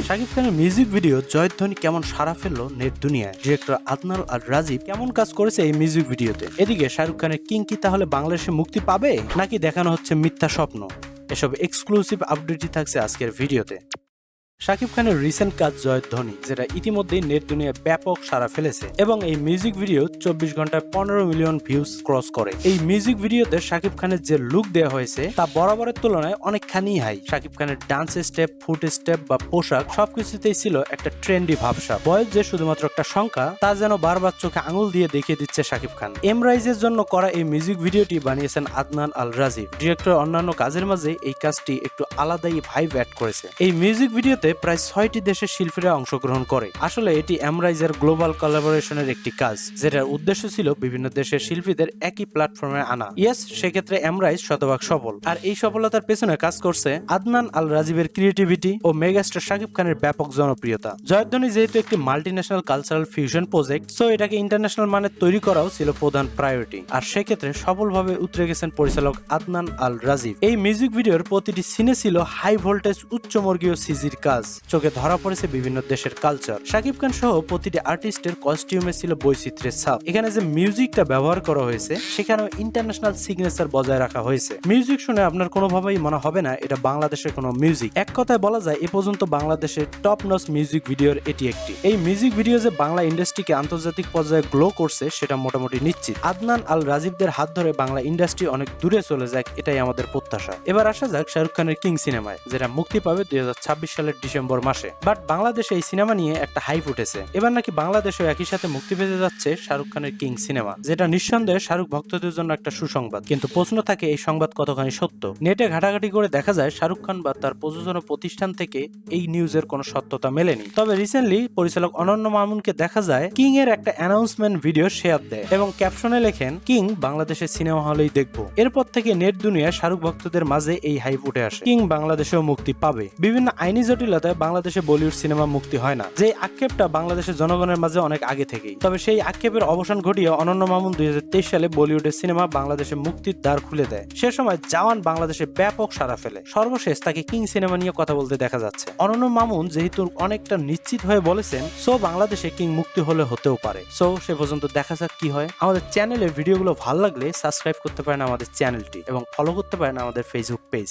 শাকিব খানের music video জয়ধ্বনি কেমন সাড়া ফেললো নেট দুনিয়ায়। ডিরেক্টর আদনান আল রাজীব কেমন কাজ করেছে এই মিউজিক ভিডিওতে। এদিকে শাহরুখ খানের কিং কি তাহলে বাংলাদেশে মুক্তি পাবে নাকি দেখানো হচ্ছে মিথ্যা স্বপ্ন? এসব এক্সক্লুসিভ আপডেটই থাকছে আজকের ভিডিওতে। শাকিব খানের রিসেন্ট কাজ জয়ধ্বনি, যেটা ইতিমধ্যেই নেট দুনিয়ায় ব্যাপক সাড়া ফেলেছে এবং এই মিউজিক ভিডিও 24 ঘন্টায় 15 মিলিয়ন ভিউজ ক্রস করে। এই মিউজিক ভিডিওতে শাকিব খানের যে লুক দেওয়া হয়েছে তা বরাবরের তুলনায় অনেকখানি হাই। শাকিব খানের ডান্স স্টেপ, ফুট স্টেপ বা পোশাক সবকিছুতেই ছিল একটা ট্রেন্ডি ভাবসাব। বয়স যে শুধুমাত্র একটা সংখ্যা তা যেন বারবার চোখে আঙুল দিয়ে দেখিয়ে দিচ্ছে শাকিব খান। এমরাইজের জন্য করা এই মিউজিক ভিডিওটি বানিয়েছেন আদনান আল রাজীব। ডিরেক্টর অন্যান্য কাজের মাঝে এই কাজটি একটু আলাদাই ভাইব অ্যাড করেছে। এই মিউজিক ভিডিওতে প্রায় 6টি দেশের শিল্পীরা অংশগ্রহণ করে। আসলে এটি এমরাইজের গ্লোবাল কোলাবোরেশনের একটি কাজ, যেটার উদ্দেশ্য ছিল বিভিন্ন দেশের শিল্পীদের একই প্ল্যাটফর্মে আনা। ইয়েস, সেক্ষেত্রে এমরাইজ শতভাগ সফল। আর এই সফলতার পেছনে কাজ করছে আদনান আল রাজীবের ক্রিয়েটিভিটি ও মেগাস্টার শাকিব খানের ব্যাপক জনপ্রিয়তা। জয়ধ্বনি যেহেতু একটি multinational cultural fusion project, so এটাকে ইন্টারন্যাশনাল মানে তৈরি করাও ছিল প্রধান প্রায়োরিটি। আর সেক্ষেত্রে সফলভাবে উতরে গেছেন পরিচালক আদনান আল রাজীব। এই মিউজিক ভিডিওর প্রতিটি সিনে ছিল হাই ভোল্টেজ উচ্চমর্গীয় সিজির কাজ। চোখে ধরা পড়েছে বিভিন্ন দেশের কালচার। শাকিব খান সহ প্রতিটি আর্টিস্টের কস্টিউমে ছিল বৈচিত্র্যের ছাপ। এখানে যে মিউজিকটা ব্যবহার করা হয়েছে সেখানেও ইন্টারন্যাশনাল সিগনেচার বজায় রাখা হয়েছে। মিউজিক শুনে আপনার কোনোভাবেই মনে হবে না এটা বাংলাদেশের কোনো মিউজিক। এক কথায় বলা যায় এ পর্যন্ত বাংলাদেশের টপ নচ মিউজিক ভিডিওর এটি একটি। এই মিউজিক ভিডিও যে বাংলা ইন্ডাস্ট্রিকে আন্তর্জাতিক পর্যায়ে গ্লো করছে সেটা মোটামুটি নিশ্চিত। আদনান আল রাজীবদের হাত ধরে বাংলা ইন্ডাস্ট্রি অনেক দূরে চলে যাক, এটাই আমাদের প্রত্যাশা। এবার আসা যাক শাহরুখ খানের কিং সিনেমায়, যেটা মুক্তি পাবে 2026 সালের ডিসেম্বর মাসে। বাট বাংলাদেশে এই সিনেমা নিয়ে একটা হাইপ উঠেছে। এবার নাকি বাংলাদেশেও একই সাথে মুক্তি পেতে যাচ্ছে শাহরুখ খানের কিং সিনেমা, যেটা নিঃসন্দেহে শাহরুখ ভক্তদের জন্য একটা সুসংবাদ। কিন্তু প্রশ্ন থাকে এই সংবাদ কতখানি সত্য। নেটে ঘাটাঘাটি করে দেখা যায় শাহরুখ খান বা তার প্রযোজনা প্রতিষ্ঠান থেকে এই নিউজের কোনো সত্যতা মেলেনি। তবে রিসেন্টলি পরিচালক অনন্য মামুনকে দেখা যায় কিং এর একটা অ্যানাউন্সমেন্ট ভিডিও শেয়ার দেয় এবং ক্যাপশনে লেখেন কিং বাংলাদেশের সিনেমা হলেই দেখবো। এরপর থেকে নেট দুনিয়ায় শাহরুখ ভক্তদের মাঝে এই হাইপ উঠে আসে কিং বাংলাদেশেও মুক্তি পাবে। বিভিন্ন আইনি জটিলতায় বাংলাদেশে বলিউড সিনেমা মুক্তি হয় না, যে আক্ষেপটা বাংলাদেশের জনগণের মাঝে অনেক আগে থেকেই। তবে সেই আক্ষেপের অবসান ঘটিয়ে অনন্য মামুন 2023 সালে বলিউডের সিনেমা বাংলাদেশে মুক্তির দ্বার খুলে দেয়। সে সময় জওয়ান বাংলাদেশে ব্যাপক সাড়া ফেলে। সর্বশেষ তাকে কিং সিনেমা নিয়ে কথা বলতে দেখা যাচ্ছে। অনন্য মামুন যেহেতু অনেকটা নিশ্চিত হয়ে বলেছেন, সো বাংলাদেশে কিং মুক্তি হলে হতেও পারে। সো সে পর্যন্ত দেখা যাক কি হয়। আমাদের চ্যানেলের ভিডিওগুলো ভালো লাগলে সাবস্ক্রাইব করতে পারেন আমাদের চ্যানেলটি এবং ফলো করতে পারেন আমাদের ফেসবুক পেজ।